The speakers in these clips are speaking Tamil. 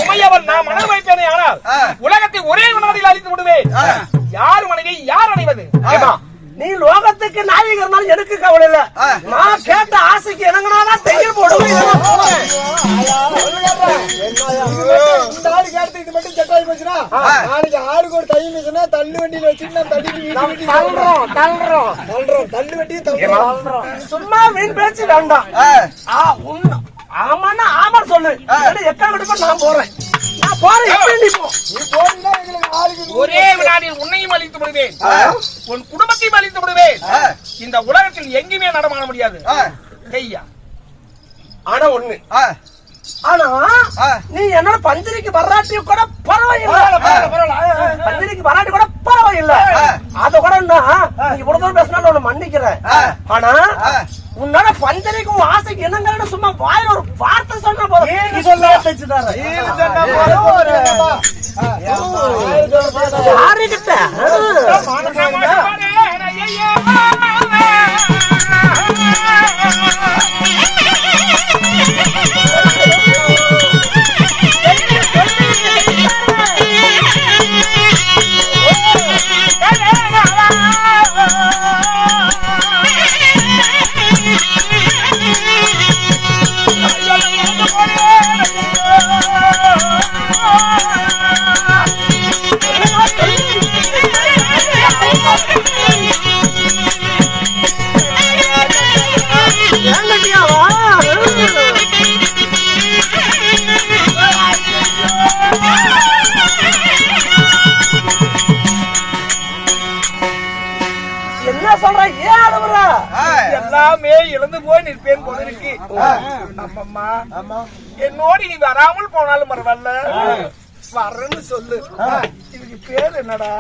உமையவன் நான் மனம் வைப்பேனே ஆனால் உலகத்தை ஒரே வினாடியில் அழித்து விடுவேன். யார் மனைவி யார் அடைவது? நீ லோகத்துக்கு நாயகர்னாலும் எனக்கு கவலை இல்ல. நான் கேட்ட ஆசைக்கு இணங்கினாதான் தையல் போடுவேன். இந்த ஆளு கேட்டு இது மட்டும் செட் ஆகி போச்சுன்னா நாளைக்கு ஆளுக்கு ஒரு தையல் மிஷினா தள்ளு வண்டியில வச்சுட்டு நம்ம தள்ளு வண்டி சும்மா வீண் பேச்சு வேண்டாம். ஆமாண்ணா ஆமா சொல்லு. எத்தனை விடுப்ப நான் போறேன். நான் போறேன். எப்படி நீ போறீங்கன்னா எங்களுக்கு ஆளுக்கு ஒரே வினாடியில் உன்னையும் அழித்து விடுவேன், உன் குடும்பத்தையும் அழித்து விடுவேன். இந்த உலகத்தில் எங்கேயுமே நடமாட முடியாது. ஐயா ஆனா ஒண்ணு, ஆனா நீ என்னோட பஞ்சரிக்கு வராட்டி கூட பரவாயில்லை. பஞ்சரிக்கு வராட்டி கூட பரவாயில்லை. அத கூட நீ இவ்வளவு தூரம் பேசினாலும் உன்னை மன்னிக்கிறேன். ஆனா உன்னோட பஞ்சரிக்கு ஆசைக்கு என்னங்கன்னு சும்மா வாயில ஒரு வார்த்தை சொன்ன போதும். யாருகிட்ட எல்லாமே இழந்து போய் நிற்பேன் போல இருக்கு. அம்மம்மா என்னோடு நீ வராமல் போனாலும் பரவாயில்ல, வரன்னு சொல்லு. இதுக்கு பேர் என்னடா?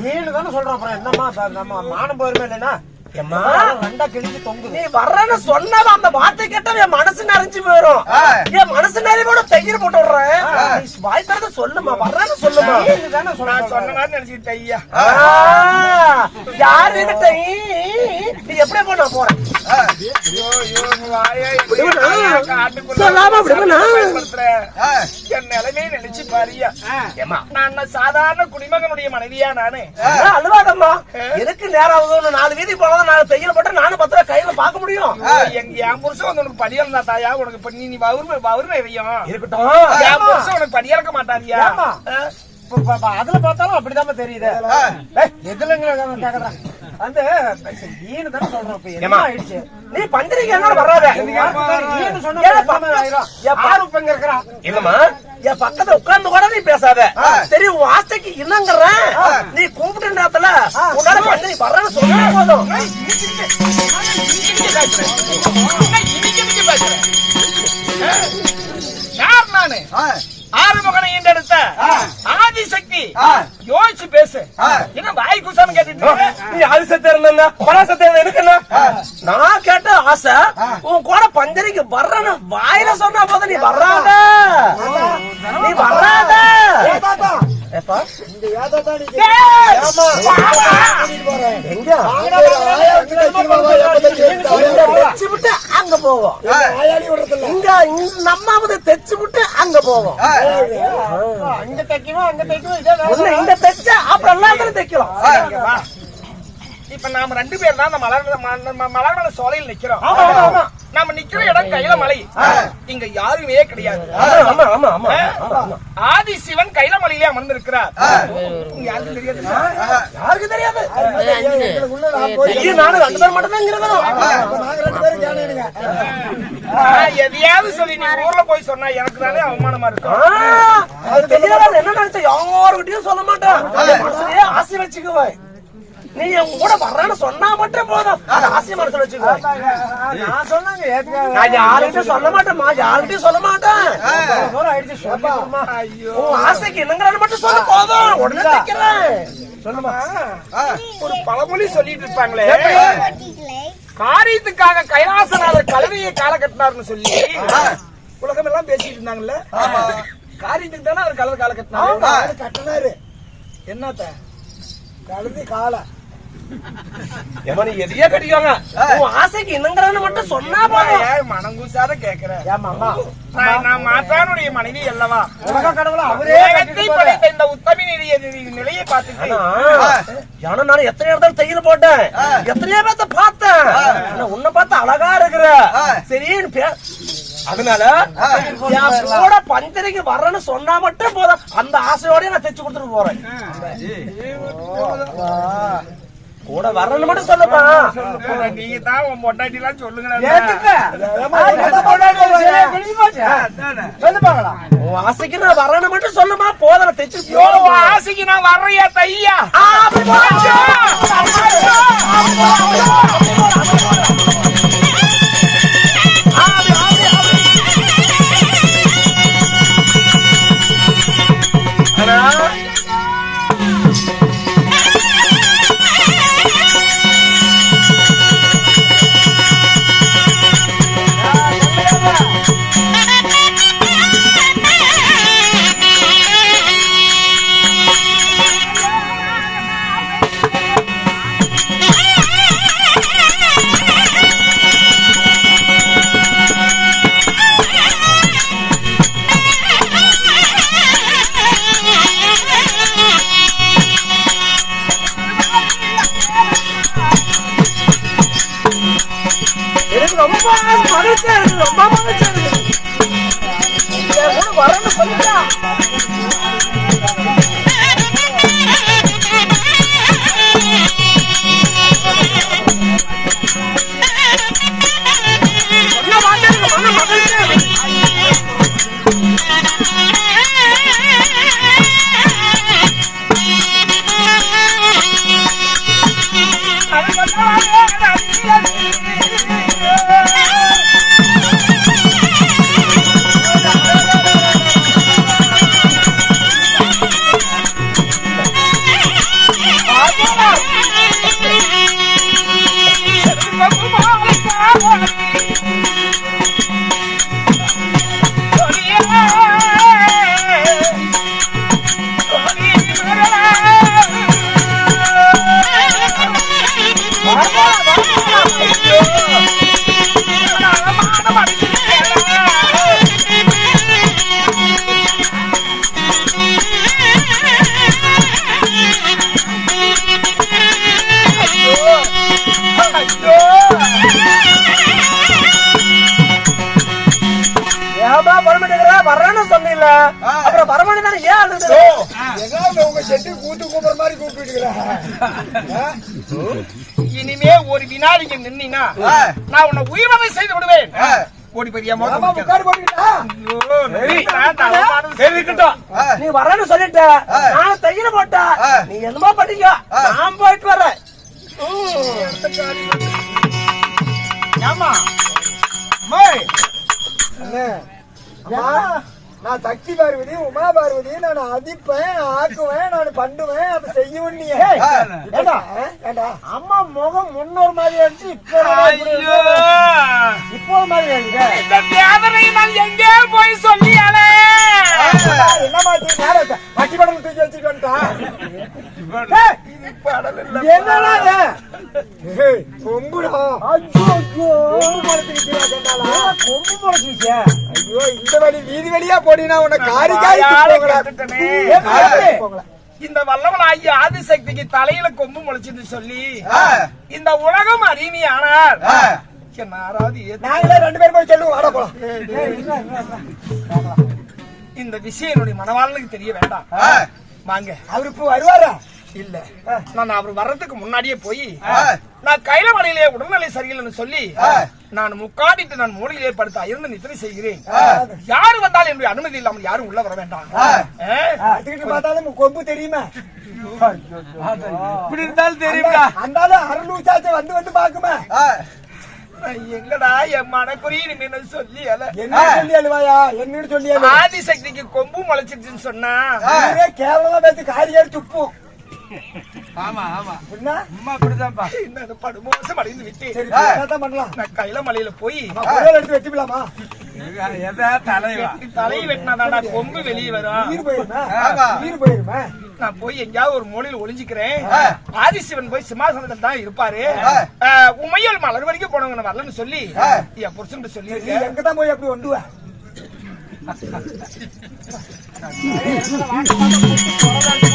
நீனு தானே சொல்றோம். அப்புறம் என்னம்மா நம்ம மானம் போயிருமே இல்லைன்னா ரெண்டா கிழிஞ்சு தொங்கு. நீ வர்றன்னு சொன்னது அந்த வார்த்தை கேட்டா என் மனசு நிறைஞ்சு போயிடும். என் மனசு நிறைவோட தையல் போட்டு விடுறேன். வாய் தரத சொல்லுமா, வர்றன்னு சொல்லுமா. நான் சொன்ன மாதிரி நினைச்சுக்கிட்ட ஐயா. யாருகிட்ட நீ எப்படி போன போறேன்? என் நிலைமையை நினைச்சு பாரியா. நான் சாதாரண குடிமகனுடைய மனைவியா நானு. அழுவாதம்மா, எதுக்கு நேரம் ஆகுதுன்னு 4 வீதி போனதான் 4 தையல் போட்டு நானும் 10 ரூபாய் கையில பாக்க முடியும். என் புருஷன் வந்து உனக்கு படியல் தான் தாயா. உனக்கு இப்ப நீ வவுர்மை வையும் இருக்கட்டும். என் புருஷன் உனக்கு படியலக்க மாட்டாரியா? அதுல பார்த்தாலும் அப்படிதான் தெரியுது. எதுல கேக்குறேன் அந்த ஈனு தானே சொல்றோம். என்ன ஆயிடுச்சு? நீ பஞ்சரிக்கு என்னோட வராத. இல்லம்மா, என் பக்கத்துல உட்கார்ந்து கூட நீ பேசாத. சரி, உன் ஆசைக்கு என்னங்கிறேன். நீ கூப்பிட்டு நேரத்துல உன்னால பஞ்சரி வர்றன்னு சொல்ல போதும். யார் நானு? ஆறுமுகனை என்றெடுத்த ஆதிசக்தி. யோசிச்சு பேசு. என்ன வாய் குசான்னு கேட்டுட்டு நீ ஆதிசக்தி இருந்தா பராசக்தி எனக்கு என்ன? நான் கேட்ட ஆசை உன் கூட பஞ்சரிக்கு வர்றன்னு வாயில சொன்னா போதும். நீ வர்றாத, நீ வர்றாத. அங்க போவோம். நம்ம தைச்சு விட்டு அங்க போவோம். அங்க தைக்கணும் அங்க தைக்கணும். இங்க தைச்ச அப்புறம் எல்லாத்தையும் தைக்கலாம். இப்ப நாம 2 பேர் தான் மலர்மலை சோலையில் நிக்கிறோம். நாம நிக்கிற இடம் கையில மலை. இங்க யாருமே கிடையாது. ஆதி சிவன் கையில மலையிலே அமர்ந்திருக்கிறார். யாருக்கு தெரியாது? யாருக்கு தெரியாது? நானும் 2 பேர் மட்டும் தான் இருக்கிறோம். எதையாவது சொல்லி நீ ஊர்ல போய் சொன்னா எனக்கு தானே அவமானமா இருக்கும். அது தெரியாது. என்ன நினைச்ச யாருக்கிட்டையும் சொல்ல மாட்டேன். ஆசை வச்சுக்குவேன். நீ உன் கூட வர்றன்னு சொன்னா மட்டும் போதும். அது ஆசை மனசுல வச்சுக்குவேன். நான் சொன்னாங்க நான் யாருக்கிட்டையும் சொல்ல மாட்டேன்மா, யாருக்கிட்டையும் சொல்ல மாட்டேன். உன் ஆசைக்கு என்னங்கிறது மட்டும் சொல்ல போதும். உடனே தைக்கிறேன். சொல்லுமா. ஒரு பழமொழி சொல்லிட்டு இருப்பாங்களே, காரியத்துக்காக கைலாசநாதர் கல்வியை கால கட்டினார்னு சொல்லி உலகம் எல்லாம் பேசிட்டு இருந்தாங்கல்ல. காரியத்துக்கு தானே அவர் கலர் கால கட்டினாரு. கட்டினாரு. என்னத்த கழுதி காலை ஏமா நீ எதையே கட்டிக்கோங்க உன் ஆசைக்கு என்னங்கிறன்னு மட்டும் சொன்னா போதும். மனங்குசாத கேக்குறேன். ஏம்மா, அம்மா, நான் மாற்றானுடைய மனைவி அல்லவா? உலக கடவுளை அவரே உலகத்தை படைத்த இந்த உத்தமி நிலையை பார்த்துட்டு ஏன்னா நான் எத்தனை இடத்துல தையல் போட்டேன், எத்தனையோ பேத்த பார்த்தேன். ஆனா உன்னை பார்த்து அழகா இருக்கிற சரின்னு அதனால என் கூட பஞ்சரைக்கு வர்றேன்னு சொன்னா மட்டும் போதும். அந்த ஆசையோடய நான் தைச்சு கொடுத்துட்டு போறேன். கூட வரணும்னு மட்டும் சொல்லுப்பா. நீங்க தான் உன் பொண்டாட்டி எல்லாம் சொல்லுங்க. உன் ஆசைக்கு நான் வரணும் மட்டும் சொல்லுமா போதும். நான் தைச்சு ஆசைக்கு நான் வர்றியா தையா? அப்புறம் வரமணி தானே ஏன் உங்க செட்டு கூத்து கூப்பிடுற மாதிரி கூப்பிட்டு. இனிமே ஒரு வினாடிக்கு நின்னா நான் உன்னை உயிர்வதை செய்து விடுவேன். ஓடி பெரிய நீ வரேன்னு சொல்லிட்ட, நான் தையில போட்ட, நீ என்னமோ பண்ணிக்க, நான் போயிட்டு வரேன். ஆமா நான் சக்தி பார்வதி உமா பார்வதி, நான் அதிப்பேன் ஆக்குவேன், நான் பண்ணுவேன், அதை செய்யவும் நீ. அம்மா முகம் முன்னொரு மாதிரி இருந்துச்சு, இப்போ மாதிரி எங்கே போய் சொல்லியாலே என்ன மாதிரி நேரத்தை பட்டி படம் தூக்கி வச்சுட்டு வந்துட்டான். ஐயோ இந்த வழி வீதி வழியா போனீங்கன்னா உன்னை காரி இந்த வல்லவன் ஆகிய ஆதிசக்திக்கு தலையில கொம்பு முளைச்சுன்னு சொல்லி இந்த உலகம் அடிமையானார். நாங்களே 2 பேரும் போய் சொல்லுவோம். வாடா போலாம். இந்த விஷயம் என்னுடைய மனவாளனுக்கு தெரிய வேண்டாம். வாங்க. அவரு இப்போ வருவாரா? இல்ல, நான் அவர் வர்றதுக்கு முன்னாடியே போய் நான் கைலமலையிலே உடல்நிலை சரியில்லைன்னு சொல்லி நான் முக்காடிட்டு நான் மூலையிலே படுத்து இருந்து நித்திரை செய்கிறேன். யாரு வந்தாலும் என்னுடைய அனுமதி இல்லாமல் யாரும் உள்ள வர வேண்டாம். பார்த்தாலும் கொம்பு தெரியுமா? இப்படி இருந்தாலும் தெரியுமா? அந்தாலும் அருள்சாச்ச வந்து வந்து பாக்குமா? எங்கடா என் மனக்குறிய என்ன சொல்லி என்ன சொல்லி அழுவாயா? என்னன்னு சொல்லி ஆதிசக்திக்கு கொம்பு முளைச்சிருச்சுன்னு சொன்னா கேவலமா பேசி காரியாரு துப்பும். ஆமா ஆமா என்ன அம்மா அப்படிதான்ப்பா. என்ன படுமோசம் அடைந்து விட்டு சரி என்னதான் பண்ணலாம் நான் கையில மலையில போய் குடல் எடுத்து வெட்டிக்கலாமா எதா தலைவா தலையை வெட்டினாதான்டா கொம்பு வெளியே வரும். உயிர் போயிருமே உயிர் போயிருமே நான் போய் எங்கேயாவது ஒரு மூலையில் ஒளிஞ்சுக்கிறேன். ஆதிசிவன் போய் சிம்மாசனத்தில் தான் இருப்பாரு. உமையல் மலர் வரைக்கும் போனவங்க நான் வரலன்னு சொல்லி என் புருஷன் சொல்லி நீ எங்கதான் போய் அப்படி ஒண்டுவ போய்